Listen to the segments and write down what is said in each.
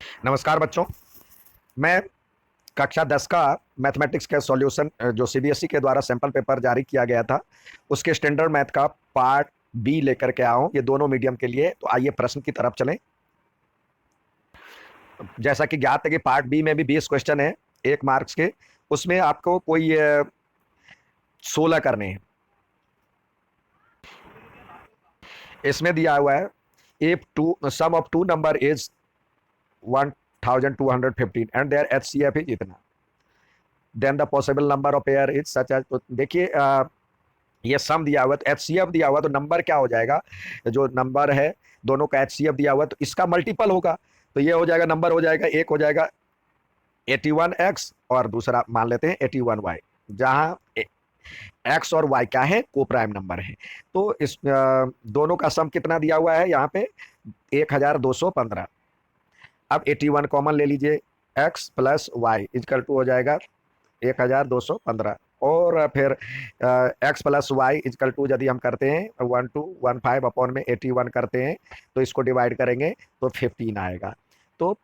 नमस्कार बच्चों। मैं कक्षा 10 का मैथमेटिक्स का सॉल्यूशन जो सीबीएसई के द्वारा सैंपल पेपर जारी किया गया था उसके स्टैंडर्ड मैथ का पार्ट बी लेकर के आया हूँ, ये दोनों मीडियम के लिए। तो आइए प्रश्न की तरफ चलें। जैसा कि ज्ञात है कि पार्ट बी में भी 20 क्वेश्चन है, 1 मार्क्स के। उसमें आपको कोई 16 करने हैं। इसमें दिया हुआ है if two sum of two number is 1215 and their HCF is इतना, then the possible number of pair is such as. तो देखिए, ये सम दिया हुआ, तो एचसीएफ दिया हुआ, तो नंबर क्या हो जाएगा, जो नंबर है दोनों का एचसीएफ दिया हुआ तो इसका मल्टीपल होगा। तो ये हो जाएगा, नंबर हो जाएगा, एक हो जाएगा 81x और दूसरा मान लेते हैं 81y, जहां एक्स और वाई क्या है, को प्राइम नंबर है। तो इस दोनों का सम कितना दिया हुआ है यहाँ पे, 1215। अब 81 कॉमन ले लीजिए, x plus y is equal to हो जाएगा 1215। और फिर x plus y is equal to यदि हम करते हैं 1215 अपॉन में 81 करते हैं तो इसको डिवाइड करेंगे तो 15 आएगा। तो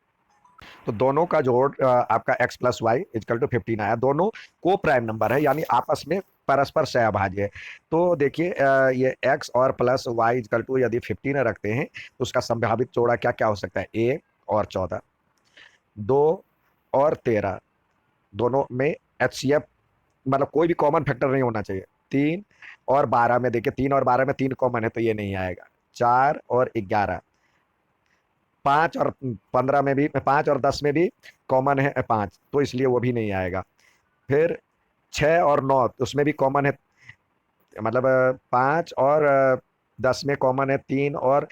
दोनों का जोड़ आपका x plus y is equal to 15 आया। दोनों को प्राइम नंबर है, यानी आपस में परस्पर सहभाज्य है। तो देखिए, ये एक्स और प्लस वाई इजकल टू यदि 15 रखते हैं तो उसका संभावित जोड़ा क्या क्या हो सकता है, 1 और 14, 2 और 13, दोनों में एचसीएफ मतलब कोई भी कॉमन फैक्टर नहीं होना चाहिए। 3 और 12 में देखिए, 3 और 12 में 3 कॉमन है तो ये नहीं आएगा। 4 और 11, 5 और 15 में भी, 5 और 10 में भी कॉमन है 5, तो इसलिए वो भी नहीं आएगा। फिर 6 और 9 उसमें भी कॉमन है, मतलब 5 और 10 में कॉमन है 3, और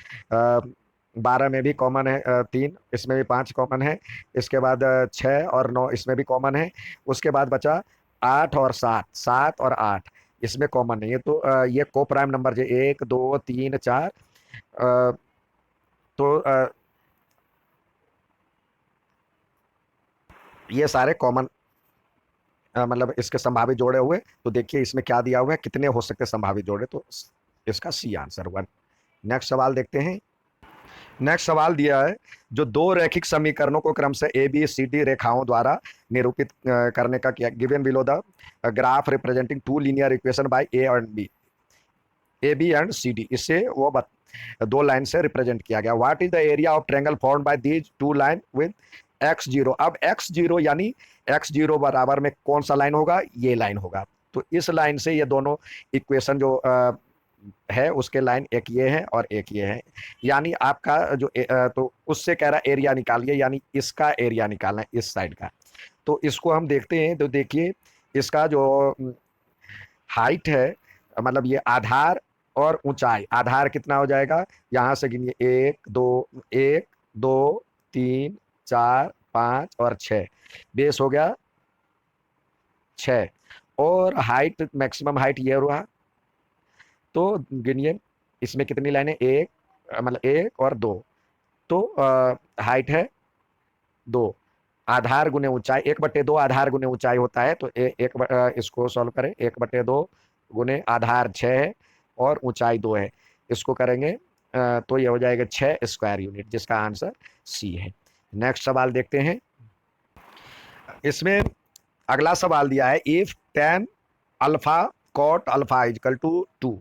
12 में भी कॉमन है 3, इसमें भी 5 कॉमन है। इसके बाद 6 और 9 इसमें भी कॉमन है। उसके बाद बचा 8 और 7, 7 और 8 इसमें कॉमन नहीं है। तो ये को प्राइम नंबर जो 1 2 3 4, तो ये सारे कॉमन मतलब इसके संभावित जोड़े हुए। तो देखिए इसमें क्या दिया हुआ है, कितने हो सकते हैं संभावित जोड़े, तो इसका सी आंसर 1। नेक्स्ट सवाल देखते हैं। नेक्स्ट सवाल दिया है, जो दो रैखिक समीकरणों को क्रम से ए बी सी डी रेखाओं द्वारा निरूपित करने का किया, given below the graph representing two linear equation by A and B, A B and C D, इससे वो दो लाइन से रिप्रेजेंट किया गया। What is the area of triangle formed by these two line with x zero. अब x zero यानी x zero बराबर में कौन सा लाइन होगा, ये लाइन होगा। तो इस लाइन से ये दोनों इक्वेशन जो है उसके लाइन एक ये है और एक ये है, यानी आपका जो तो उससे कह रहा है एरिया निकालिए, यानी इसका एरिया निकालना है इस साइड का। तो इसको हम देखते हैं, तो देखिए इसका जो हाइट है, मतलब ये आधार और ऊंचाई, आधार कितना हो जाएगा, यहां से गिनिए 1 2 1 2 3 4 5 और 6, बेस हो गया 6। और हाइट, मैक्सिमम हाइट ये हुआ। तो गिनिए इसमें कितनी लाइनें, एक मतलब 1 और 2, तो हाइट है 2, आधार गुने ऊंचाई 1/2 आधार गुने ऊंचाई होता है। तो इसको सॉल्व करें, 1/2 गुने आधार 6 है और ऊंचाई 2 है, इसको करेंगे तो ये हो जाएगा 6 स्क्वायर यूनिट, जिसका आंसर सी है। नेक्स्ट सवाल देखते हैं। इसमें अगला सवाल दिया है, if tan alpha cot alpha is equal to 2।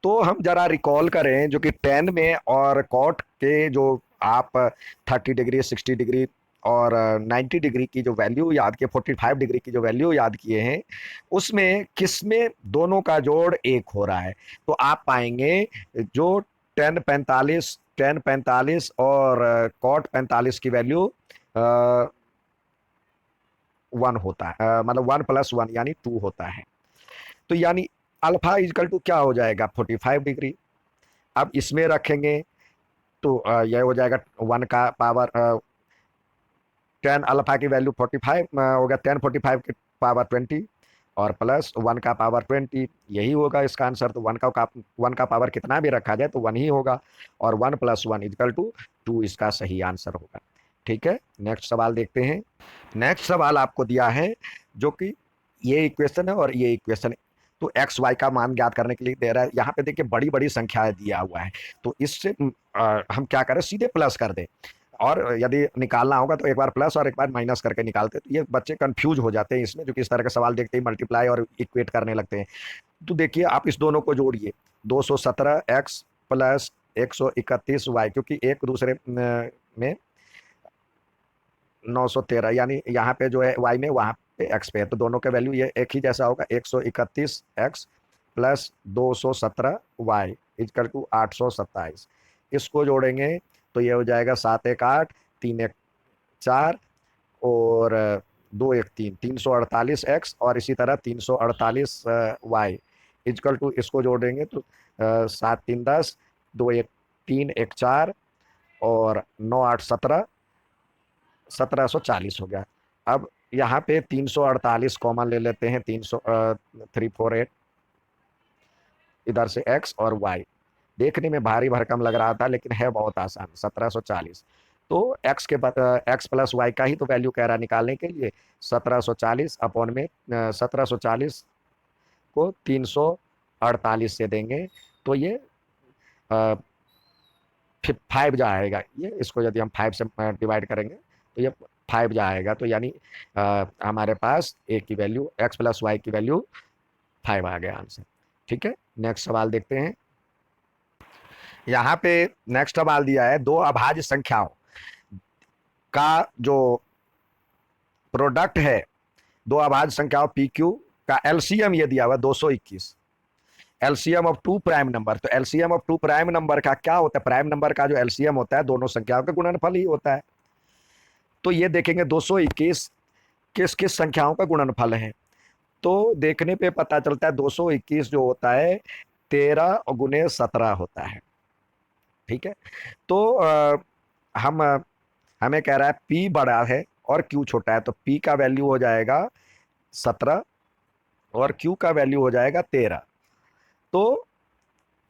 तो हम जरा रिकॉल करें जो कि tan में और कॉट के जो आप 30 डिग्री 60 डिग्री और 90 डिग्री की जो वैल्यू याद किए, 45 डिग्री की जो वैल्यू याद किए हैं, उसमें किसमें दोनों का जोड़ एक हो रहा है। तो आप पाएंगे जो tan 45 और कॉट 45 की वैल्यू 1 होता है, मतलब 1+1 यानी 2 होता है। तो यानी अल्फा इजकल टू क्या हो जाएगा, 45 डिग्री। अब इसमें रखेंगे तो यह हो जाएगा 1 का पावर, tan अल्फा की वैल्यू 45 हो गया, tan 45 की पावर 20 और प्लस 1 का पावर 20, यही होगा इसका आंसर। तो 1 का पावर कितना भी रखा जाए तो 1 ही होगा, और 1+1 इजकल टू 2 इसका सही आंसर होगा। ठीक है, नेक्स्ट सवाल देखते हैं। नेक्स्ट सवाल आपको दिया है जो कि ये इक्वेशन है और ये इक्वेशन है। तो एक्स वाई का मान ज्ञात करने के लिए दे रहा है। यहाँ पे देखिए बड़ी बड़ी संख्याएं दिया हुआ है, तो इससे हम क्या करें, सीधे प्लस कर दें। और यदि निकालना होगा तो एक बार प्लस और एक बार माइनस करके निकालते हैं। तो ये बच्चे कंफ्यूज हो जाते हैं इसमें, जो कि इस तरह के सवाल देखते ही मल्टीप्लाई और इक्वेट करने लगते हैं। तो देखिए आप इस दोनों को जोड़िए, 217x प्लस 131y, क्योंकि एक दूसरे में 913, यानी यहाँ पे जो है y में, वहाँ पे x पे है, तो दोनों के वैल्यू ये एक ही जैसा होगा। 131x plus 217y equal to 827। इसको जोड़ेंगे तो ये हो जाएगा 7 एक 8, 3 एक 4 और 2 एक 3, 348x और इसी तरह 348y इक्वल टू, इसको जोड़ेंगे तो 7 3 10, 2 एक 3 एक 4 और 9 8 17, 1740 हो गया। अब यहाँ पे 348 कॉमन ले लेते हैं, 348 इधर से x और y। देखने में भारी भरकम लग रहा था लेकिन है बहुत आसान, 1740। तो x के x प्लस वाई का ही तो वैल्यू कह रहा है निकालने के लिए। 1740 अपॉन में 1740 को 348 से देंगे तो ये 5 जाएगा। ये इसको यदि हम 5 से डिवाइड करेंगे तो ये 5 जाएगा, तो यानी हमारे पास a की वैल्यू, x प्लस वाई की वैल्यू 5 आ गया आंसर। ठीक है, नेक्स्ट सवाल देखते हैं। यहाँ पे नेक्स्ट सवाल दिया है, दो अभाज्य संख्याओं का जो प्रोडक्ट है, दो अभाज्य संख्याओं पी क्यू का एलसीएम ये दिया हुआ 221, LCM of two prime number. तो LCM of two prime number का क्या होता है? प्राइम नंबर का जो एलसीएम होता है दोनों संख्याओं का गुणनफल ही होता है। तो ये देखेंगे 221 किस किस संख्याओं का गुणनफल है। तो देखने पे पता चलता है 221 जो होता है 13 गुने 17 होता है। ठीक है, तो हम हमें कह रहा है P बड़ा है और Q छोटा है, तो P का वैल्यू हो जाएगा 17 और Q का वैल्यू हो जाएगा 13। तो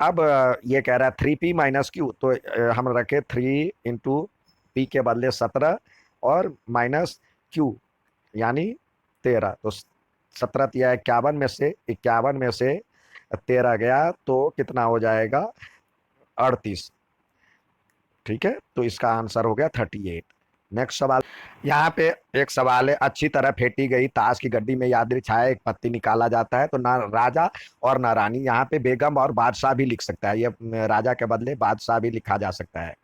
अब ये कह रहा है 3P माइनस क्यू, तो हम रखे 3 इंटू पी के बदले 17 और माइनस Q यानी 13। तो 17 या 51 में से 51 में से 13 गया तो कितना हो जाएगा? 38। ठीक है, तो इसका आंसर हो गया 38। नेक्स्ट सवाल, यहाँ पे एक सवाल है, अच्छी तरह फेंटी गई ताश की गड्डी में यादृच्छिक एक पत्ती निकाला जाता है तो ना राजा और ना रानी। यहाँ पे बेगम और बादशाह भी लिख सकता है, ये राजा के बदले बादशाह भी लिखा जा सकता है,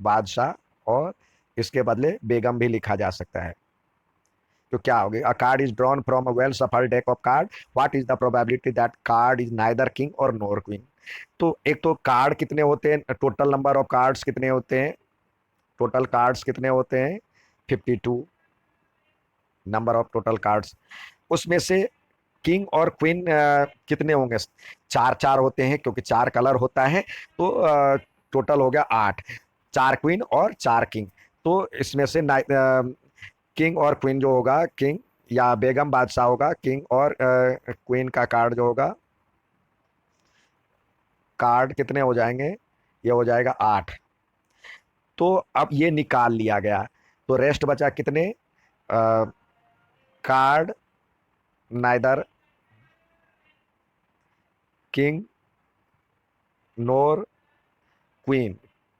बादशाह और इसके बदले बेगम भी लिखा जा सकता है। तो क्या होगी? A card is drawn from a well shuffled deck of card, what is the probability that card is neither king और नोर क्वीन। तो एक तो कार्ड कितने होते हैं, टोटल नंबर ऑफ कार्ड्स कितने होते हैं, टोटल कार्ड्स कितने होते हैं 52 नंबर ऑफ टोटल कार्ड्स। उसमें से किंग और क्वीन कितने होंगे? चार चार होते हैं क्योंकि चार कलर होता है, तो टोटल हो गया 8, 4 क्वीन और 4 किंग। तो इसमें से किंग और क्वीन जो होगा, किंग या बेगम बादशाह होगा, किंग और क्वीन का कार्ड जो होगा, कार्ड कितने हो जाएंगे? ये हो जाएगा 8। तो अब ये निकाल लिया गया तो रेस्ट बचा कितने? कार्ड नाइदर किंग नोर क्वीन,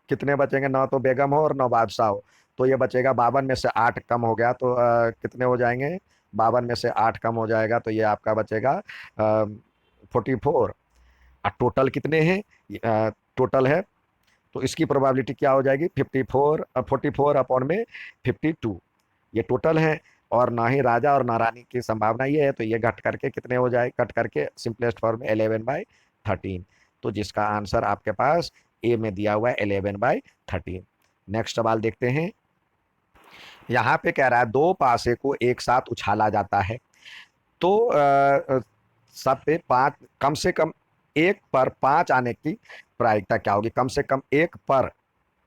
कितने बचेंगे? 9 तो बेगम हो और 9 बादशाह हो, तो ये बचेगा 52 में से 8 कम हो गया तो कितने हो जाएंगे? 52 में से 8 कम हो जाएगा तो ये आपका बचेगा 44। और टोटल कितने हैं? टोटल है तो इसकी प्रोबेबिलिटी क्या हो जाएगी? 54, 44 अपॉन में 52, ये टोटल है। और ना ही राजा और ना रानी की संभावना ये है, तो ये घट करके कितने हो जाए? कट करके सिंपलेस्ट फॉर्म में 11/13। तो जिसका आंसर आपके पास ए में दिया हुआ है 11/13। नेक्स्ट सवाल देखते हैं। यहाँ पे कह रहा है दो पासे को एक साथ उछाला जाता है तो सब पे 5, कम से कम एक पर 5 आने की प्रायिकता क्या होगी? कम से कम एक पर,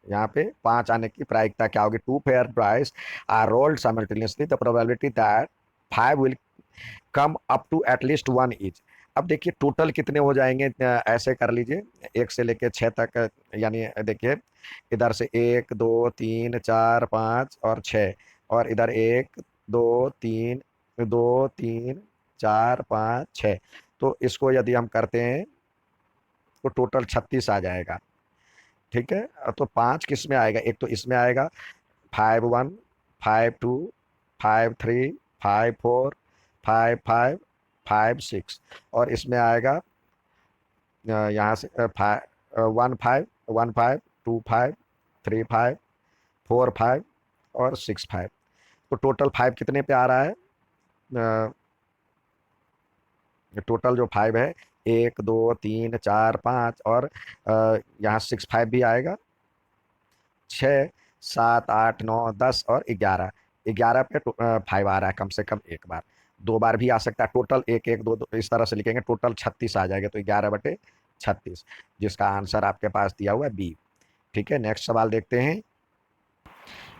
यहाँ पे 5 आने की प्रायिकता क्या होगी? 2 fair dice are rolled simultaneously, the probability that 5 will come up to at least 1 each. अब देखिए टोटल कितने हो जाएंगे, ऐसे कर लीजिए 1 से लेके 6 तक, यानी देखिए इधर से 1 2 3 4 5 और 6, और इधर 1 2 3 2 3 4 5 6। तो इसको यदि हम करते हैं तो टोटल 36 आ जाएगा। ठीक है। तो 5 किस में आएगा, एक तो इसमें आएगा 5 1 5 2 5 3 5 4 5 5 5 6, और इसमें आएगा यहाँ से 1 5 1 5 2 5 3 5 4 5 और 6 5। तो टोटल 5 कितने पे आ रहा है, टोटल जो 5 है 1 2 3 4 5, और यहाँ 6 5 भी आएगा, 6 7 8 9 10 और 11। 11 पे 5 आ रहा है कम से कम एक बार, 2 बार भी आ सकता है। टोटल 1 1 2 2 इस तरह से लिखेंगे, टोटल 36 आ जाएगा। तो 11/36, जिसका आंसर आपके पास दिया हुआ है बी। ठीक है, नेक्स्ट सवाल देखते हैं।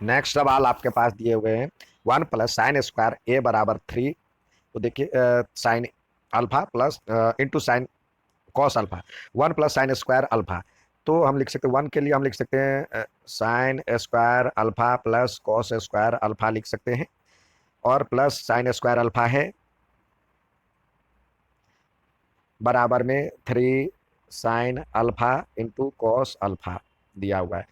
नेक्स्ट सवाल आपके पास दिए हुए हैं 1 + sin² A = 3। तो देखिए sine alpha plus into sine cos alpha, 1 + sin² alpha. तो हम लिख सकते हैं 1 के लिए हम लिख सकते हैं sin² alpha plus cos² alpha लिख सकते हैं, और प्लस sin² अल्फा है बराबर में 3 sin alpha into cos alpha दिया हुआ है।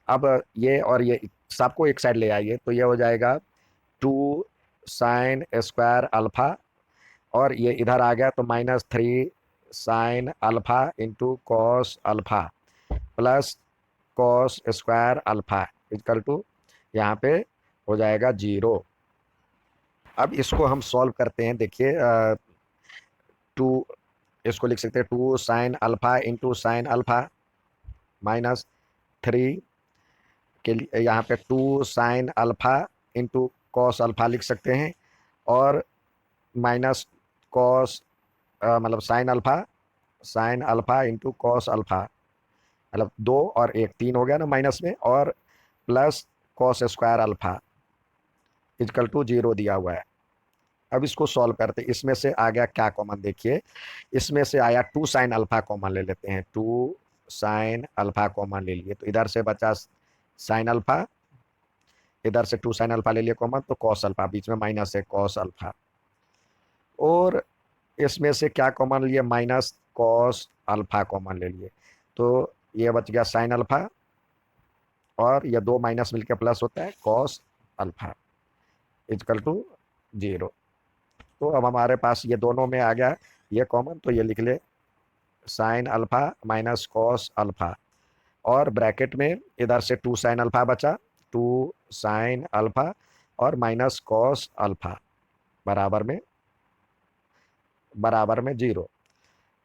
अब ये और ये सबको एक साइड ले आइए, तो ये हो जाएगा 2 sin² अल्फा, और ये इधर आ गया तो -3 sin alpha into cos alpha plus cos² alpha equal to यहाँ पे हो जाएगा 0। अब इसको हम सॉल्व करते हैं। देखिए 2, इसको लिख सकते हैं 2 sin alpha into sine alpha -3 के लिए यहाँ पे 2 sin alpha into cos alpha लिख सकते हैं, और माइनस कॉस मतलब sine alpha into cos alpha, मतलब 2 और 1 3 हो गया ना माइनस में, और plus cos² alpha is equal to 0 दिया हुआ है। अब इसको सॉल्व करते, इसमें से आ गया क्या कॉमन, देखिए इसमें से आया 2 sin अल्फा कॉमन ले लेते हैं, 2 sin अल्फा कॉमन ले लिए, तो इधर से बचा साइन अल्फा, इधर से 2 sin अल्फा ले लिए कॉमन, तो कॉस अल्फा, बीच में माइनस है कॉस अल्फा, और इसमें से क्या कॉमन लिए, माइनस कॉस अल्फा कॉमन ले लिए, तो ये बच गया साइन अल्फा, और ये 2 माइनस मिलकर प्लस होता है कॉस अल्फा इजकल टू 0। तो अब हमारे पास ये दोनों में आ गया ये कॉमन, तो ये लिख ले sine alpha minus cos alpha, और ब्रैकेट में इधर से 2 sin अल्फा बचा, 2 sin अल्फा और माइनस कॉस अल्फा बराबर में 0।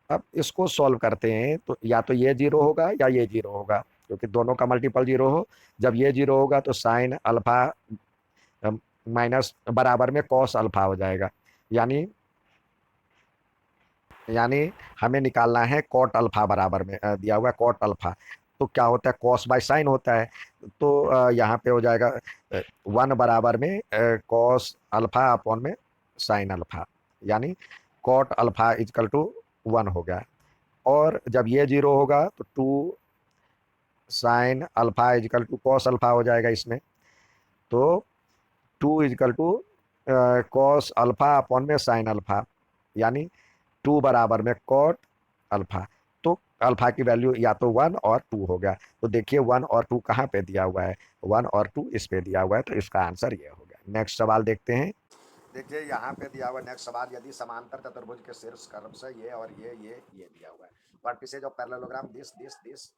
अब इसको सॉल्व करते हैं, तो या तो ये 0 होगा या ये 0 होगा, क्योंकि दोनों का मल्टीपल 0 हो। जब ये 0 होगा तो साइन अल्फा माइनस बराबर में कॉस अल्फा हो जाएगा, यानी यानी हमें निकालना है कॉट अल्फा बराबर में दिया हुआ है कॉट अल्फा। तो क्या होता है, कॉस बाय साइन होता है, तो यहाँ पे हो जाएगा 1 बराबर में कॉस अल्फा अपॉन में साइन अल्फा, यानी कॉट अल्फा इजकल टू 1 हो गया। और जब ये 0 होगा तो 2 sin alpha is equal to cos alpha हो जाएगा इसमें, तो 2 is equal to cos alpha upon में साइन अल्फा, यानी 2 बराबर में कॉट अल्फा। तो अल्फा की वैल्यू या तो 1 और 2 हो गया। तो देखिए 1 और 2 कहाँ पे दिया हुआ है, 1 और 2 इस पे दिया हुआ है, तो इसका आंसर ये हो गया। नेक्स्ट सवाल देखते हैं। देखिए यहाँ पे दिया हुआ नेक्स्ट सवाल, यदि समांतर चतुर्भुज के शीर्ष कर्व से ये और ये दिया हुआ है, vertices of parallelogram this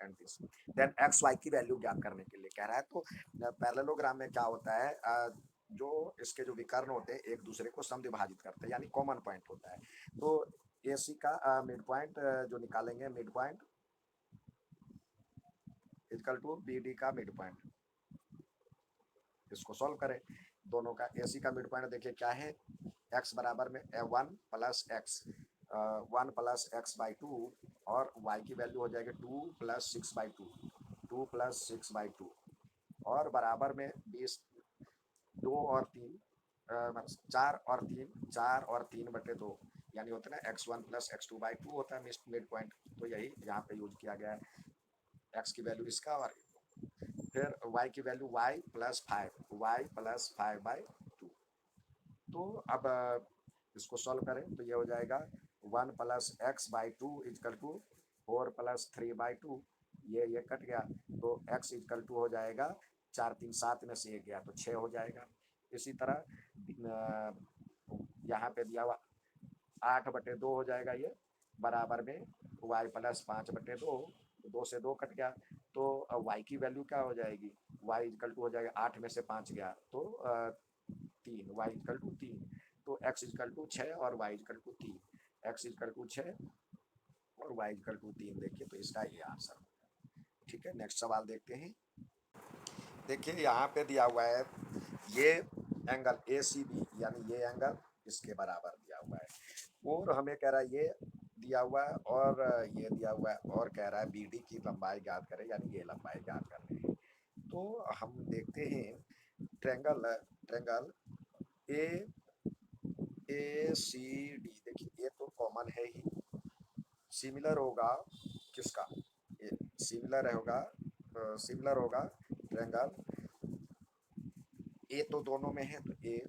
and this, then x y की वैल्यू ज्ञात करने के लिए कह रहा है। तो पैरेललोग्राम में क्या होता है, जो इसके जो विकर्ण होते हैं एक दूसरे को समद्विभाजित करते हैं, यानी कॉमन पॉइंट होता है। तो AC का मिड पॉइंट जो निकालेंगे, mid point equal to BD का मिड पॉइंट, इसको सॉल्व करें। दोनों का AC का मिड पॉइंट देखिए क्या है, x बराबर में 1 प्लस एक्स 1 + x/2, और y की वैल्यू हो जाएगी 2 + 6/2, 2 + 6/2, और बराबर में 20, 2 और 3 4 और 3 यानी होता है ना x1 + x2/2 होता है मिड पॉइंट। तो यही यहाँ पे यूज किया गया है, x की वैल्यू इसका, और फिर y की वैल्यू y + 5, y + 5/2। तो अब इसको सॉल्व करें तो ये हो जाएगा 1 + x/2 इजकल टू 4 + 3/2, ये कट गया, तो x इक्वल टू हो जाएगा 4 3 7 में से 1 गया तो 6 हो जाएगा। इसी तरह यहाँ पे दिया हुआ 8/2 हो जाएगा, ये बराबर में y प्लस 5/2, 2 से 2 कट गया तो y की वैल्यू क्या हो जाएगी, y इक्वल टू हो जाएगा 8 में से 5 गया तो 3, y इक्वल टू 3, तो x इक्वल टू 6 और y equal to 3, x equal to 6 और y इक्वल टू 3। देखिए तो इसका ये आंसर होगा। ठीक है, नेक्स्ट सवाल देखते हैं। देखिए यहाँ पे दिया हुआ है ये एंगल ए सी बी, यानी ये एंगल इसके बराबर दिया हुआ है और हमें कह रहा है ये दिया हुआ है और ये दिया हुआ है और कह रहा है बी डी की लंबाई ज्ञात करें, यानी ये लंबाई ज्ञात करनी है। तो हम देखते हैं triangle triangle A A C D, देखिए ये तो कॉमन है ही, सिमिलर होगा किसका, ये सिमिलर होगा ट्रेंगल ए तो दोनों में है तो ए,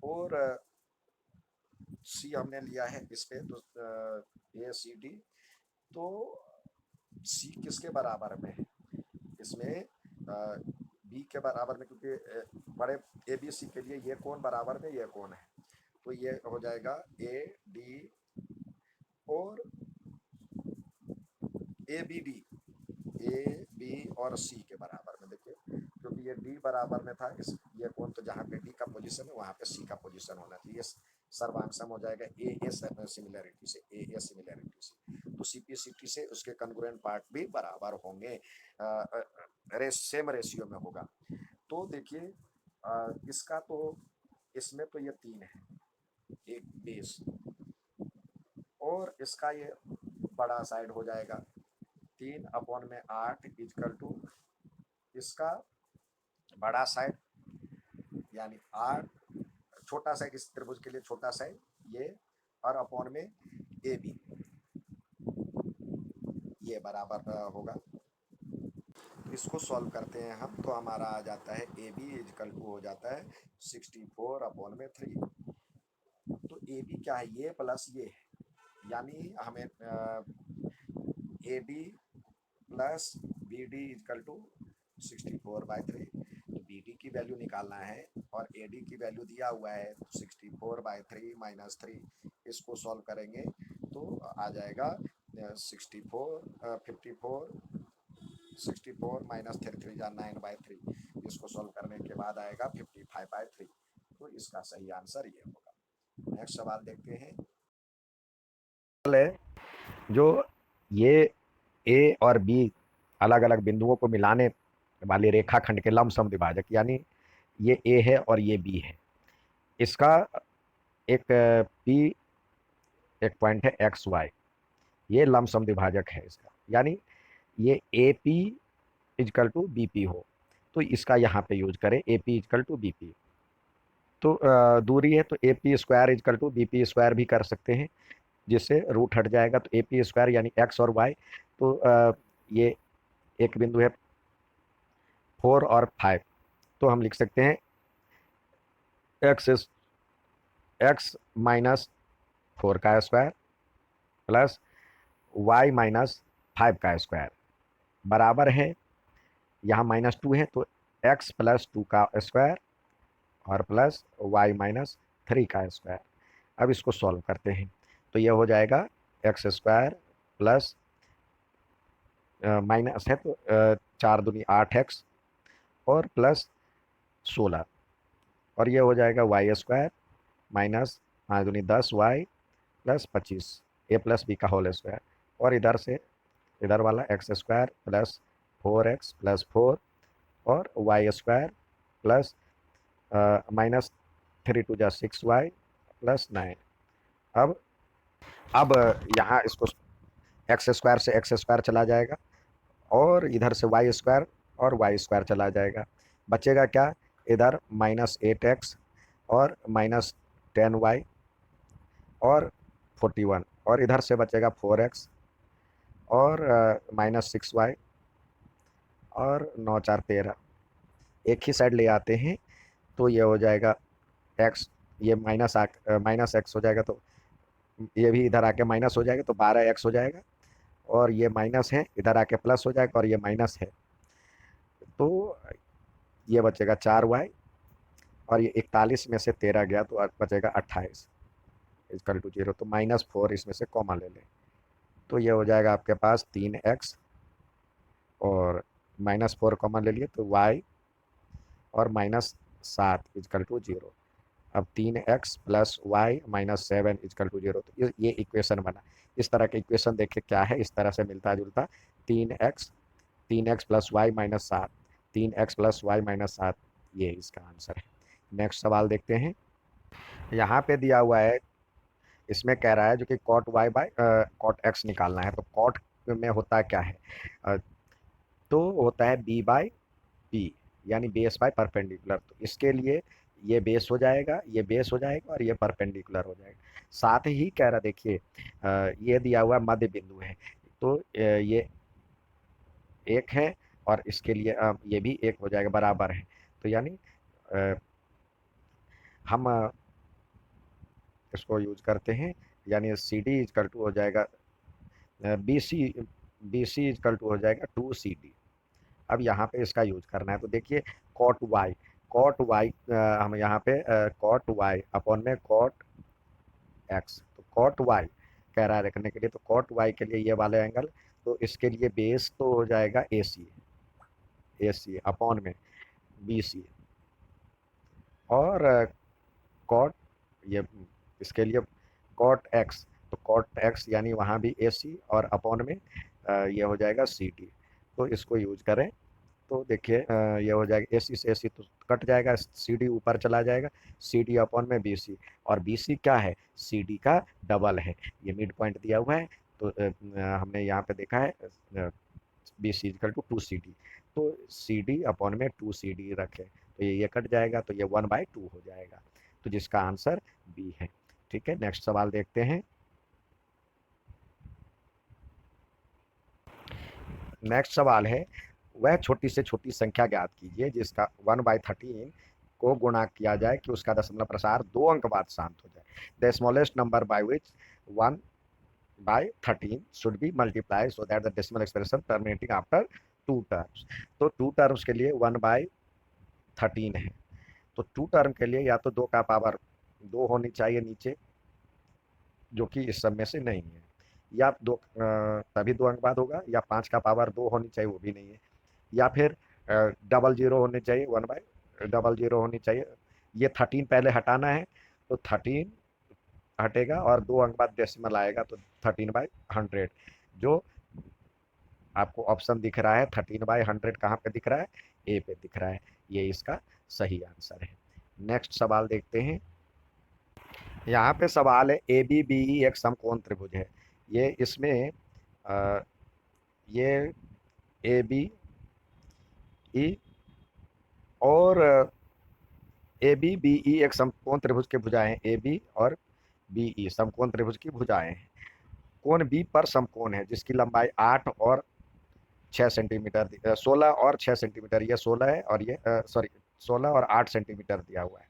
और सी हमने लिया है इस पे तो ए सी डी, तो सी किसके बराबर में है इसमें, बी के बराबर में, क्योंकि बड़े ए बी सी के लिए ये कोण बराबर में ये कोण है, तो ये हो जाएगा ए डी और ए बी और सी के बराबर में। देखिए क्योंकि ये डी बराबर में था इस ये कोण, तो जहाँ पे डी का पोजीशन है वहाँ पे सी का पोजीशन होना चाहिए, सर्वांग हो जाएगा ए सिमिलरिटी से, तो सी पी सी टी से उसके कंग्रुएंट पार्ट भी बराबर होंगे, सेम रेशियो में होगा। तो देखिए इसका तो इसमें तो ये 3 है, एक बेस, और इसका ये बड़ा साइड हो जाएगा 3/8 इक्वल टू इसका बड़ा साइड यानी 8, छोटा साइड इस त्रिभुज के लिए छोटा साइड ये, और अपॉन में ए बी, ये बराबर होगा। इसको सॉल्व करते हैं हम तो हमारा आ जाता है ए बी इक्वल टू हो जाता है 64/3। तो ए बी क्या है, ये प्लस ये है, यानी हमें A B plus B D equal to 64/3, तो बी डी की वैल्यू निकालना है और ए डी की वैल्यू दिया हुआ है 64/3 माइनस 3, इसको सॉल्व करेंगे तो आ जाएगा 64 माइनस 3 जा 9/3, इसको सॉल्व करने के बाद आएगा 55/3, तो इसका सही आंसर ये होगा। नेक्स्ट सवाल देखते हैं। जो ये ए और बी अलग अलग बिंदुओं को मिलाने वाले रेखाखंड के लंबसम द्विभाजक, यानी ये ए है और ये बी है, इसका एक पी एक पॉइंट है एक्स वाई, ये लंबसम द्विभाजक है इसका, यानी ये A P is equal to B P हो, तो इसका यहाँ पे यूज करें A P is equal to B P. तो दूरी है तो A P square is equal to B P square भी कर सकते हैं, जिससे रूट हट जाएगा तो ए पी स्क्वायर यानी एक्स और वाई, तो ये एक बिंदु है 4 और 5, तो हम लिख सकते हैं एक्स माइनस 4 का स्क्वायर प्लस वाई माइनस 5 का स्क्वायर बराबर है, यहाँ -2 है तो x प्लस 2 का स्क्वायर और प्लस वाई माइनस 3 का स्क्वायर। अब इसको सॉल्व करते हैं तो ये हो जाएगा एक्स स्क्वायर प्लस माइनस है तो 4 दूनी 8x और प्लस 16, और ये हो जाएगा वाई स्क्वायर माइनस 5 दूनी 10y प्लस 25 ए प्लस बी का होल स्क्वायर, और इधर से इधर वाला x square plus 4x plus 4 और वाई स्क्वायर प्लस माइनस 3 2 जा 6y प्लस 9। अब यहाँ इसको एक्स स्क्वायर से एक्स स्क्वायर चला जाएगा और इधर से वाई स्क्वायर और वाई स्क्वायर चला जाएगा, बचेगा क्या, इधर -8x और -10y और 41, और इधर से बचेगा 4x और -6y और 9 4 13, एक ही साइड ले आते हैं तो ये हो जाएगा x, ये माइनस एक्स हो जाएगा तो ये भी इधर आके माइनस हो जाएगा तो 12x हो जाएगा, और ये माइनस है इधर आके प्लस हो जाएगा और ये माइनस है तो ये बचेगा 4y, और ये 41 में से 13 गया तो बचेगा 28 इक्वल टू 0। तो -4 इसमें से कॉमन ले लें, तो ये हो जाएगा आपके पास 3x, और -4 कॉमन ले लिए तो y, और -7 इक्वल टू 0। अब 3x plus Y -7 equal to 0। तो ये इक्वेशन बना। इस तरह का इक्वेशन देखिए क्या है, इस तरह से मिलता जुलता। 3x plus Y -7, 3x plus Y -7, ये इसका आंसर है। नेक्स्ट सवाल देखते हैं। यहाँ पे दिया हुआ है, इसमें कह रहा है जो कि cot y by cot x निकालना है। तो कॉट में होता क्या है, अ, तो होता है बी बाय पी, यानी बेस बाय परपेंडिकुलर। तो इसके लिए ये बेस हो जाएगा, ये बेस हो जाएगा, और ये परपेंडिकुलर हो जाएगा। साथ ही कह रहा देखिए, ये दिया हुआ मध्य बिंदु है, तो ये एक है, और इसके लिए ये भी एक हो जाएगा, बराबर है। तो यानी अ, हम इसको यूज करते हैं, यानी सी डी इजकल टू हो जाएगा बी सी इजकल टू हो जाएगा 2CD। अब यहाँ पे इसका यूज करना है, तो देखिए कॉट वाई हम यहाँ पे कॉट वाई अपॉन में कॉट एक्स। तो कॉट वाई कह रहा है रखने के लिए, तो कॉट वाई के लिए ये वाले एंगल, तो इसके लिए बेस तो हो जाएगा ए सी अपॉन में BC, और कॉट ये इसके लिए कॉट एक्स, तो कॉट एक्स यानी वहाँ भी AC, और अपॉन में ये हो जाएगा CD। तो इसको यूज करें, तो देखिए ये हो जाएगा AC से AC तो कट जाएगा, CD ऊपर चला जाएगा, CD अपॉन में BC, और BC क्या है, CD का डबल है। ये मिड पॉइंट दिया हुआ है, तो हमने यहाँ पे देखा है BC इक्वल टू 2CD। तो CD अपॉन में 2CD रखें, तो ये कट जाएगा, तो ये 1/2 हो जाएगा। तो जिसका आंसर B है। ठीक है, नेक्स्ट सवाल देखते हैं। नेक्स्ट सवाल है, वह छोटी से छोटी संख्या ज्ञात कीजिए जिसका 1/13 को गुणा किया जाए कि उसका दशमलव प्रसार 2 अंक बाद शांत हो जाए। The smallest number by which 1/13 should be multiply so that the decimal expression terminating after 2 terms. तो 2 टर्म्स के लिए 1/13 है, तो 2 टर्म के लिए या तो 2 का पावर 2 होनी चाहिए नीचे, जो कि इस सब में से नहीं है, या तभी 2 अंक बाद होगा, या 5 का पावर 2 होनी चाहिए, वो भी नहीं है, या फिर डबल जीरो होने चाहिए, 1/00 होनी चाहिए। ये 13 पहले हटाना है, तो 13 हटेगा, और 2 अंक बाद डेसिमल आएगा, तो 13/100। जो आपको ऑप्शन दिख रहा है 13/100 कहाँ पे दिख रहा है, ए पे दिख रहा है। ये इसका सही आंसर है। नेक्स्ट सवाल देखते हैं। यहाँ पे सवाल है ABBE एक समकोण त्रिभुज है। ये इसमें अ, ये ABE और ABBE एक समकोण त्रिभुज के भुजाएं हैं। AB और BE समकोण त्रिभुज की भुजाएं हैं। कोण B पर समकोण है जिसकी लंबाई 8 और 6 सेंटीमीटर 16 और 6 सेंटीमीटर, ये 16 है, और ये सॉरी 16 और 8 सेंटीमीटर दिया हुआ है।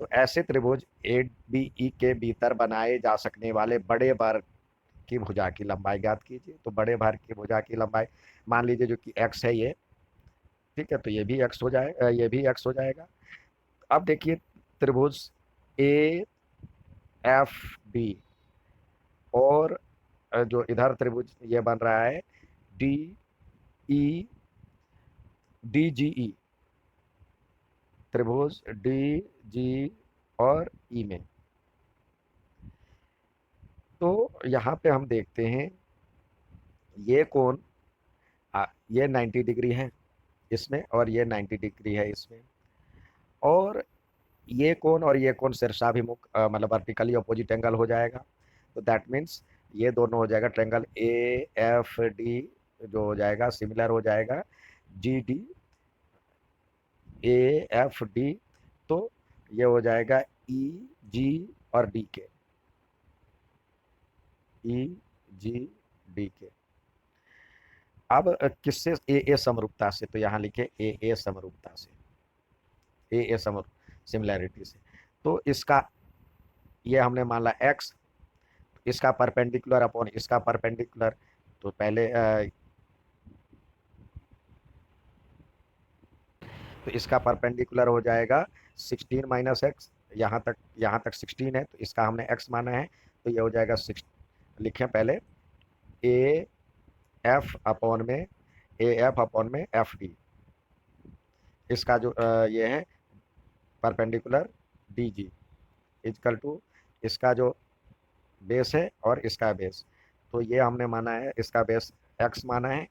तो ऐसे त्रिभुज ABE के भीतर बनाए जा सकने वाले बड़े वर्ग की भुजा की लंबाई ज्ञात कीजिए। तो बड़े वर्ग की भुजा की लंबाई मान लीजिए जो कि x है ये, ठीक है, तो ये भी x हो जाए, ये भी x हो जाएगा। अब देखिए त्रिभुज AFD, और जो इधर त्रिभुज ये बन रहा है DEDGE, त्रिभुज DG और E में। तो यहाँ पे हम देखते हैं ये कोण ये 90 डिग्री है इसमें, और ये 90 डिग्री है इसमें, और ये कोण और ये कोण शीर्षाभिमुख मतलब वर्टिकली अपोजिट एंगल हो जाएगा। तो दैट मीन्स ये दोनों हो जाएगा ट्रायंगल AFD, जो हो जाएगा सिमिलर हो जाएगा GDAFD। तो ये हो जाएगा EG और DK। अब किससे ए समरूपता से, तो यहाँ लिखे ए समरूपता से, ए सिमिलैरिटी से। तो इसका ये हमने माना x, इसका परपेंडिकुलर अपॉन इसका परपेंडिकुलर। तो पहले तो इसका परपेंडिकुलर हो जाएगा 16 माइनस एक्स। यहाँ तक 16 है तो इसका हमने x माना है, तो ये हो जाएगा 6। लिखें पहले ए एफ अपॉन में एफ डी। इसका जो ये है perpendicular D G is equal to इसका जो बेस है और इसका बेस। तो ये हमने माना है, इसका बेस x माना है,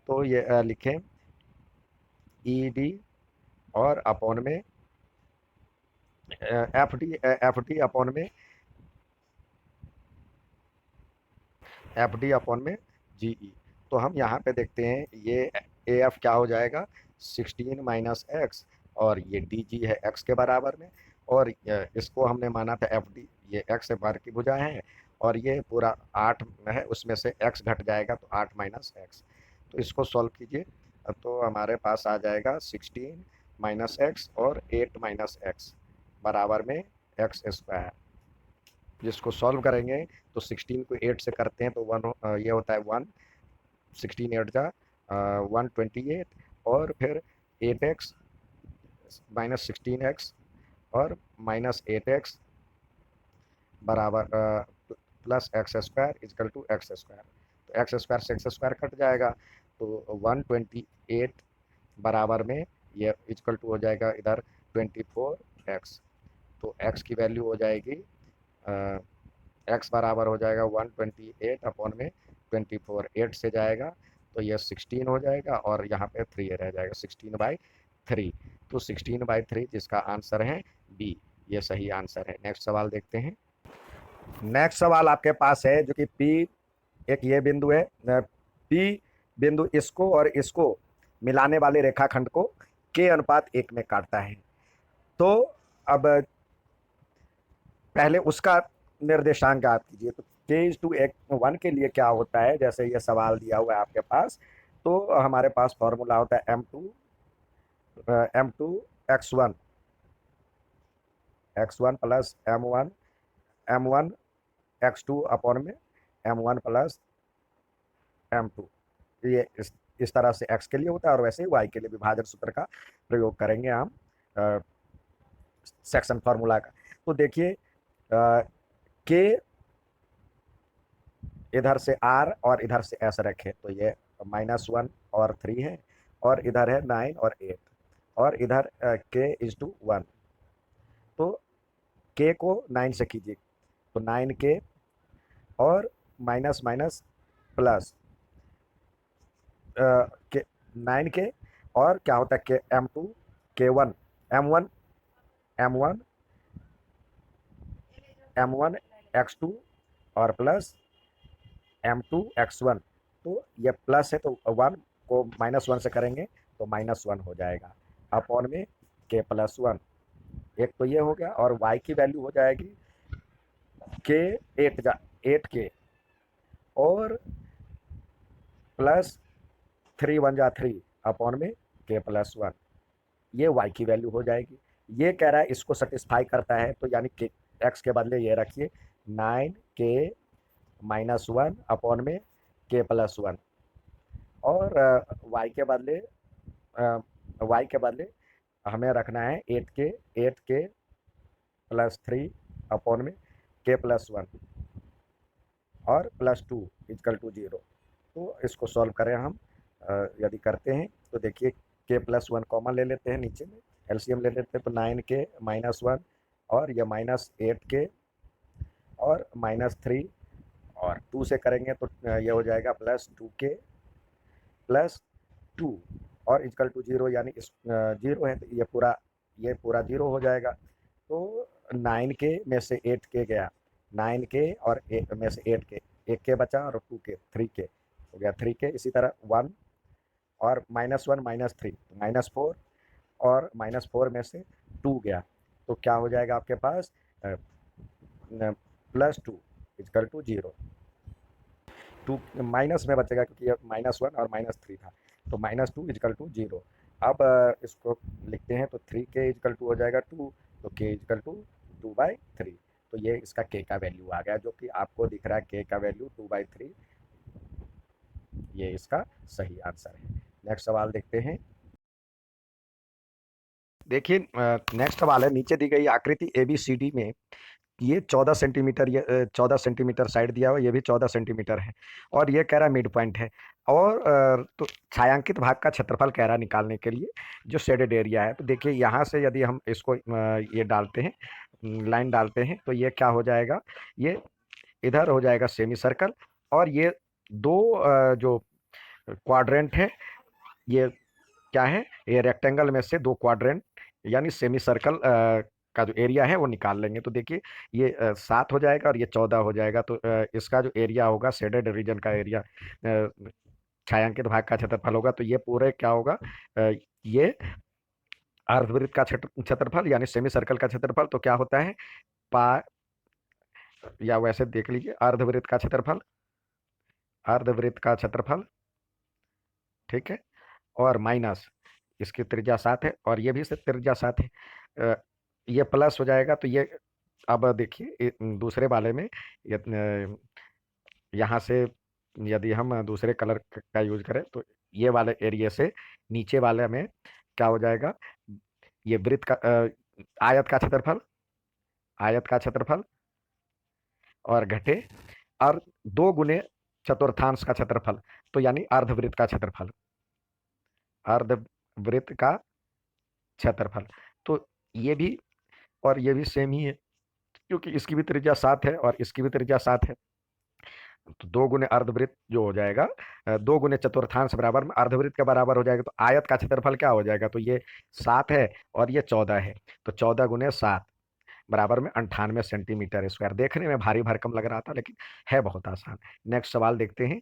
तो ये लिखें ई डी और अपॉन में एफ डी अपॉन में जी ई। तो हम यहाँ पे देखते हैं ये ए एफ क्या हो जाएगा 16 माइनस एक्स, और ये डी जी है एक्स के बराबर में, और इसको हमने माना था एफ डी, ये एक्स से बार की भुजा है, और ये पूरा 8 है, उसमें से एक्स घट जाएगा तो 8 माइनस एक्स। तो इसको सॉल्व कीजिए, तो हमारे पास आ जाएगा 16 माइनस एक्स और 8 माइनस एक्स बराबर में एक्स स्क्वायर। जिसको सॉल्व करेंगे तो 16 को 8 से करते हैं तो ये होता है 1, 16 8 जा 128, और फिर 8x माइनस 16x और माइनस 8x बराबर plus x square is equal to x square. तो एक्स स्क्वायर से एक्स स्क्वायर कट जाएगा, तो 128 बराबर में ये इजकल टू हो जाएगा इधर 24x। तो x की वैल्यू हो जाएगी x बराबर हो जाएगा 128 अपॉन में 24, 8 से जाएगा तो ये 16 हो जाएगा, और यहाँ पे 3 रह जाएगा 16/3। तो 16/3 जिसका आंसर है बी, ये सही आंसर है। नेक्स्ट सवाल देखते हैं। नेक्स्ट सवाल आपके पास है जो कि पी एक ये बिंदु है, पी बिंदु इसको और इसको मिलाने वाले रेखाखंड को के अनुपात 1 में काटता है। तो अब पहले उसका निर्देशांक ज्ञात कीजिए। तो के इज टू एक 1 के लिए क्या होता है, जैसे ये सवाल दिया हुआ है आपके पास, तो हमारे पास फॉर्मूला होता है m2 x1 plus m1 x2 upon में m1 प्लस m2। ये इस तरह से x के लिए होता है, और वैसे ही y के लिए विभाजन सूत्र का प्रयोग करेंगे हम सेक्शन फार्मूला का। तो देखिए के इधर से r और इधर से s रखे, तो ये -1 और 3 है, और इधर है 9 और 8, और इधर k इज टू 1। तो k को 9 से कीजिए, तो 9k और माइनस माइनस प्लस के 9k, और क्या होता है के m2 k1 m1 m1 m1 x2 और प्लस m2 x1। तो ये प्लस है तो 1 को -1 से करेंगे तो -1 हो जाएगा अपॉन में k प्लस 1। एक तो ये हो गया, और y की वैल्यू हो जाएगी k 8k और प्लस 3 1 जा 3 अपॉन में k प्लस 1। ये y की वैल्यू हो जाएगी। ये कह रहा है इसको सेटिस्फाई करता है, तो यानी कि x के बदले ये रखिए 9k -1 अपॉन में k प्लस 1, और y के बदले हमें रखना है 8k प्लस 3 अपॉन में k प्लस 1 और प्लस 2 इजकल टू 0। तो इसको सॉल्व करें हम, यदि करते हैं तो देखिए k प्लस 1 कॉमन ले लेते हैं, नीचे में एलसीएम ले लेते हैं, तो 9k -1 और यह -8k और -3 और 2 से करेंगे तो ये हो जाएगा प्लस 2k प्लस 2 और इजकल टू 0, यानी इस 0 है तो ये पूरा 0 हो जाएगा। तो 9k में से 8k गया, 9k और में से 8k, 1k बचा और 2k 3k हो गया 3k। इसी तरह 1 और -1 -3 -4, और -4 में से 2 गया, तो क्या हो जाएगा आपके पास +2 इजकल टू 0। 2 माइनस में बचेगा क्योंकि ये -1 और -3 था, तो -2 इजकल टू 0। अब इसको लिखते हैं तो 3k इजकल टू हो जाएगा 2, तो k इजकल टू 2/3। तो ये इसका k का वैल्यू आ गया, जो कि आपको दिख रहा है k का वैल्यू 2/3, ये इसका सही आंसर है। नेक्स्ट सवाल देखते हैं। देखिए नेक्स्ट सवाल है, नीचे दी गई आकृति ABCD में ये 14 सेंटीमीटर, ये 14 सेंटीमीटर साइड दिया हुआ, ये भी 14 सेंटीमीटर है, और ये कह रहा मिड पॉइंट है, और तो छायांकित भाग का क्षेत्रफल कह रहा निकालने के लिए जो शेडेड एरिया है। तो देखिए यहाँ से यदि हम इसको ये डालते हैं, लाइन डालते हैं, तो ये क्या हो जाएगा, ये इधर हो जाएगा सेमी सर्कल, और ये दो जो क्वाड्रेंट है, ये क्या है, ये रेक्टेंगल में से दो क्वाड्रेंट यानी सेमी सर्कल का जो एरिया है वो निकाल लेंगे। तो देखिए ये 7 हो जाएगा और ये 14 हो जाएगा। तो इसका जो एरिया होगा, शेडेड रीजन का एरिया, छायांकित भाग का क्षेत्रफल होगा, तो ये पूरे क्या होगा, ये अर्धवृत्त का क्षेत्रफल यानी सेमी सर्कल का क्षेत्रफल तो क्या होता है, पा, या वैसे देख लीजिए, अर्धवृत्त का क्षेत्रफल, अर्धवृत्त का क्षेत्रफल, ठीक है, और माइनस इसकी त्रिज्या 7 है, और ये भी सिर्फ त्रिज्या 7 है, ये प्लस हो जाएगा। तो ये अब देखिए दूसरे वाले में यहाँ से यदि हम दूसरे कलर का यूज करें, तो ये वाले एरिया से नीचे वाले में क्या हो जाएगा, ये वृत्त का आयत का क्षेत्रफल, आयत का क्षेत्रफल, और घटे और 2 गुने चतुर्थांश का क्षेत्रफल, तो यानी अर्धवृत्त का क्षेत्रफल, अर्धवृत्त का क्षेत्रफल। तो ये भी और ये भी सेम ही है, क्योंकि इसकी भी त्रिज्या 7 है और इसकी भी त्रिज्या 7 है। तो 2 गुने अर्धवृत्त जो हो जाएगा, 2 गुने चतुर्थांश बराबर में अर्धवृत्त के बराबर हो जाएगा। तो आयत का क्षेत्रफल क्या हो जाएगा, तो ये 7 है और ये 14 है, तो 14 गुने 7 बराबर में 98 सेंटीमीटर स्क्वायर। देखने में भारी भरकम लग रहा था, लेकिन है बहुत आसान। नेक्स्ट सवाल देखते हैं।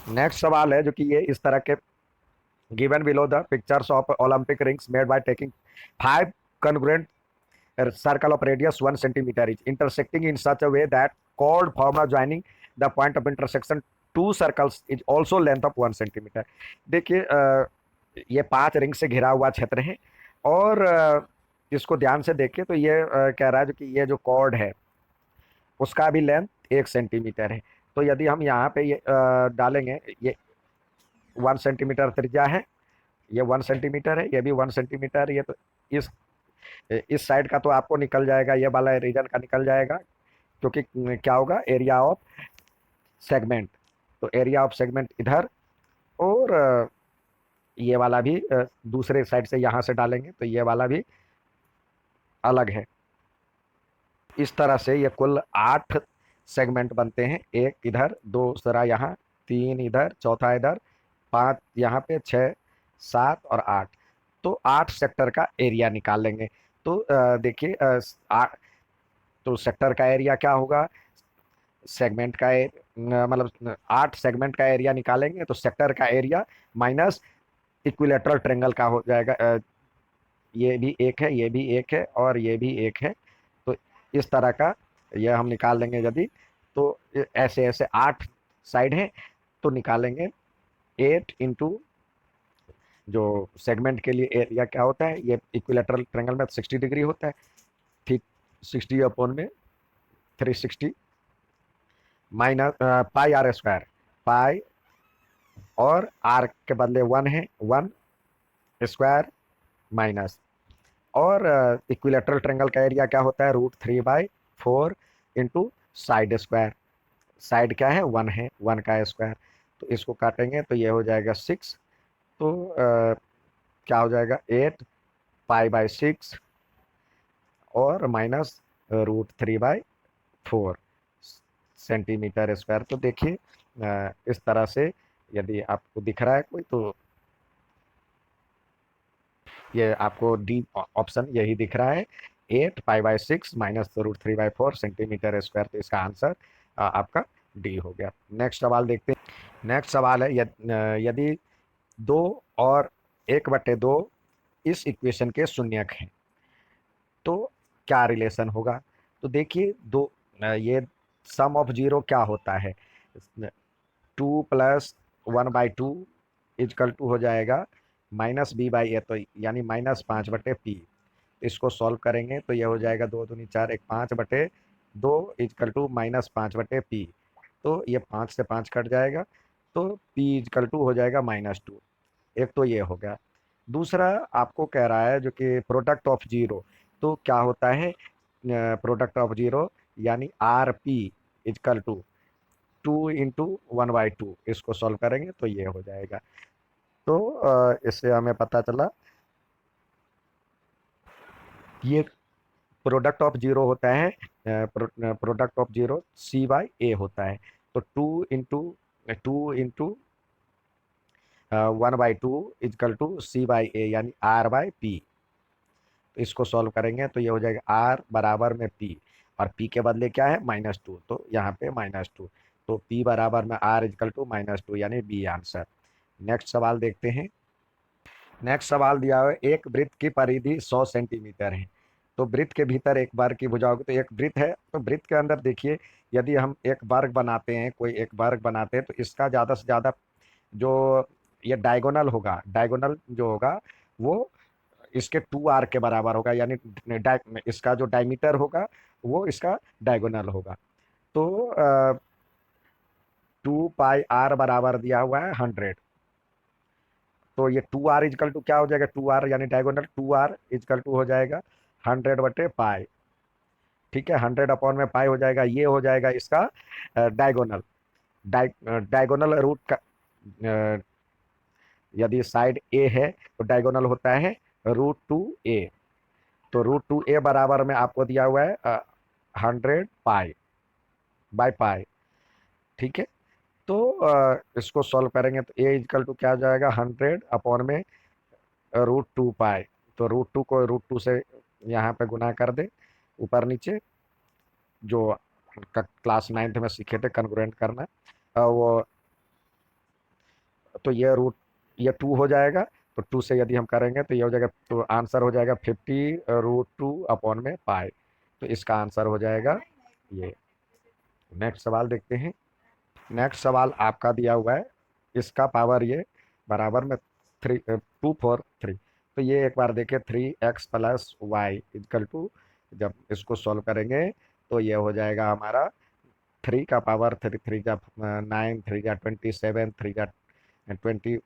नेक्स्ट सवाल है जो कि ये इस तरह के, given below the pictures of Olympic rings made by taking 5 congruent circle of radius 1 centimeter each intersecting in such a way that chord formed joining the point of intersection two circles is also length of 1 centimeter। देखिए ये 5 ring से घिरा हुआ क्षेत्र है, और इसको ध्यान से देखिए तो ये कह रहा है जो कि ये जो कॉर्ड है उसका भी लेंथ 1 सेंटीमीटर है। तो यदि हम यहाँ पे ये डालेंगे, ये 1 सेंटीमीटर त्रिज्या है, ये 1 सेंटीमीटर है, ये भी 1 सेंटीमीटर है, ये तो इस साइड का तो आपको निकल जाएगा, ये वाला रीजन का निकल जाएगा, क्योंकि क्या होगा, एरिया ऑफ सेगमेंट, तो एरिया ऑफ सेगमेंट इधर, और ये वाला भी दूसरे साइड से यहाँ से डालेंगे तो ये वाला भी अलग है। इस तरह से ये कुल 8 सेगमेंट बनते हैं, एक इधर, दूसरा यहाँ, 3 इधर, चौथा इधर, 5 यहाँ पे, 6, 7 और 8, तो 8 सेक्टर का एरिया निकाल लेंगे। तो देखिए तो सेक्टर का एरिया क्या होगा, सेगमेंट का मतलब 8 सेगमेंट का एरिया निकालेंगे तो सेक्टर का एरिया माइनस इक्विलेटरल ट्रेंगल का हो जाएगा, ये भी एक है, ये भी एक है, और ये भी एक है। तो इस तरह का यह हम निकाल लेंगे यदि, तो ऐसे ऐसे 8 साइड हैं, तो निकालेंगे 8 इंटू जो सेगमेंट के लिए एरिया क्या होता है, ये इक्विलेटरल ट्रेंगल में 60 डिग्री होता है, ठीक, 60 अपॉन में 360 माइनस पाई आर स्क्वायर, पाई और आर के बदले 1 है, 1 स्क्वायर माइनस, और इक्विलेटरल ट्रेंगल का एरिया क्या होता है, √3/4 इंटू साइड स्क्वायर, साइड क्या है, 1 है, 1 का स्क्वायर, तो इसको काटेंगे तो ये हो जाएगा 6, तो क्या हो जाएगा 8 पाई/6 और माइनस √3/4 सेंटीमीटर स्क्वायर। तो देखिए इस तरह से यदि आपको दिख रहा है कोई, तो ये आपको डी ऑप्शन यही दिख रहा है, 8 पाई/6 माइनस √3/4 सेंटीमीटर स्क्वायर। तो इसका आंसर आपका डी हो गया। नेक्स्ट सवाल देखते हैं। नेक्स्ट सवाल है, यदि 2 और 1/2 इस इक्वेशन के शून्यक हैं तो क्या रिलेशन होगा। तो देखिए ये सम ऑफ जीरो क्या होता है, 2 + 1/2 इजकल टू हो जाएगा -b/a, तो यानी -5/p। इसको सॉल्व करेंगे तो ये हो जाएगा 2 दूनी 4, 1 5/2 इजकल टू -5/p। तो ये 5 से 5 कट जाएगा, तो p इजकल टू हो जाएगा -2। एक तो ये हो गया। दूसरा आपको कह रहा है जो कि प्रोडक्ट ऑफ जीरो, तो क्या होता है प्रोडक्ट ऑफ जीरो, यानी आर पी इजकल टू 2 × 1/2, इसको सॉल्व करेंगे तो ये हो जाएगा। तो इससे हमें पता चला ये प्रोडक्ट ऑफ जीरो होता है, प्रोडक्ट ऑफ जीरो C/A होता है। तो 2 × 1/2 C/A, यानी R/P। तो इसको सॉल्व करेंगे तो ये हो जाएगा R बराबर में P, और P के बदले क्या है -2, तो यहाँ पे -2, तो P बराबर में R = -2, यानी बी आंसर। नेक्स्ट सवाल देखते हैं। नेक्स्ट सवाल दिया हुआ है, एक वृत्त की परिधि 100 सेंटीमीटर है। तो वृत्त के भीतर एक बार की भुजाओं की, तो एक वृत्त है, तो वृत्त के अंदर देखिए, यदि हम एक वर्ग बनाते हैं, कोई एक वर्ग बनाते हैं, तो इसका ज़्यादा से ज़्यादा जो ये डायगोनल होगा, डायगोनल जो होगा वो इसके 2r के बराबर होगा, यानी इसका जो डायमीटर होगा वो इसका डायगोनल होगा। तो 2πr बराबर दिया हुआ है 100। तो ये 2r = क्या हो जाएगा, 2r यानी डायगोनल, 2r = हो जाएगा 100/π। ठीक है, 100/π हो जाएगा, ये हो जाएगा इसका डायगोनल। डायगोनल रूट का यदि साइड ए है तो डायगोनल होता है √2a। तो √2a बराबर में आपको दिया हुआ है 100π/π। ठीक है, तो इसको सॉल्व करेंगे तो a = क्या आ जाएगा, 100/√2π। तो √2 को √2 से यहाँ पे गुना कर दे, ऊपर नीचे, जो क्लास 9th में सीखे थे कन्ग्रुएंट करना, वो, तो ये 2 हो जाएगा। तो 2 से यदि हम करेंगे तो ये हो जाएगा, तो आंसर हो जाएगा 50√2/π। तो इसका आंसर हो जाएगा ये। नेक्स्ट सवाल देखते हैं। नेक्स्ट सवाल आपका दिया हुआ है, इसका पावर ये बराबर में 2 4 3। तो ये एक बार देखिए, 3x + y = जब इसको सॉल्व करेंगे तो ये हो जाएगा हमारा 3 का पावर 3, 3 जा 9, 3 जा 27, 3 जा 20,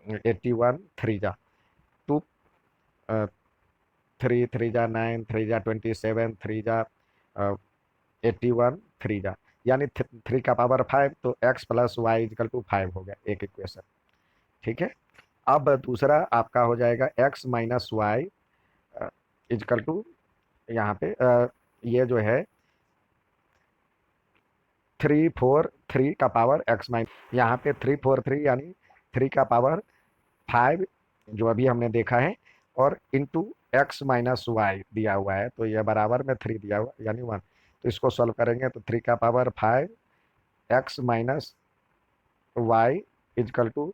81, 3 जा 2, 3, 3 जा 9, 3 जा 27, 3 जा 81, 3 जा, यानी 3 का पावर 5, तो x + y = 5 हो गया, एक इक्वेशन। ठीक है, अब दूसरा आपका हो जाएगा x - y = यहाँ पे ये जो है 343 का पावर x माइन, यहाँ पे 343 यानी 3 का पावर 5 जो अभी हमने देखा है, और इंटू x - y दिया हुआ है, तो यह बराबर में 3 दिया हुआ यानी 1। तो इसको सॉल्व करेंगे तो 3 का पावर 5 x - y =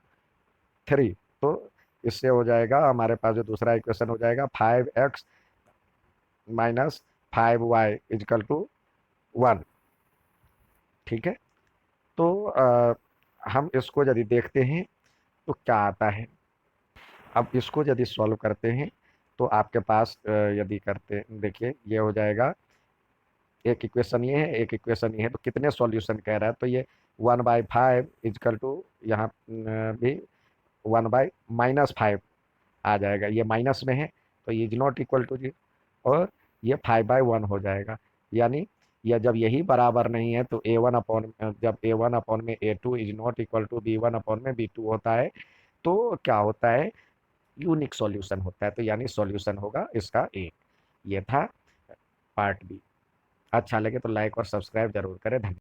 3। तो इससे हो जाएगा हमारे पास जो दूसरा इक्वेशन हो जाएगा 5x - 5y = 1। ठीक है, तो हम इसको यदि देखते हैं तो क्या आता है। अब इसको यदि सॉल्व करते हैं तो आपके पास यदि करते देखिए, ये हो जाएगा, एक इक्वेशन ये है, एक इक्वेशन ये है, तो कितने सॉल्यूशन कह रहा है, तो ये 1/5 = यहाँ भी 1/-5 आ जाएगा, ये माइनस में है तो ये इज नॉट इक्वल टू जी, और ये 5/1 हो जाएगा। यानी यह जब यही बराबर नहीं है तो जब A1 में A2 is not equal to B1 में B2 होता है, तो क्या होता है, यूनिक सॉल्यूशन होता है। तो यानी सॉल्यूशन होगा इसका ए। ये था पार्ट बी। अच्छा लगे तो लाइक और सब्सक्राइब जरूर करें। धन्यवाद।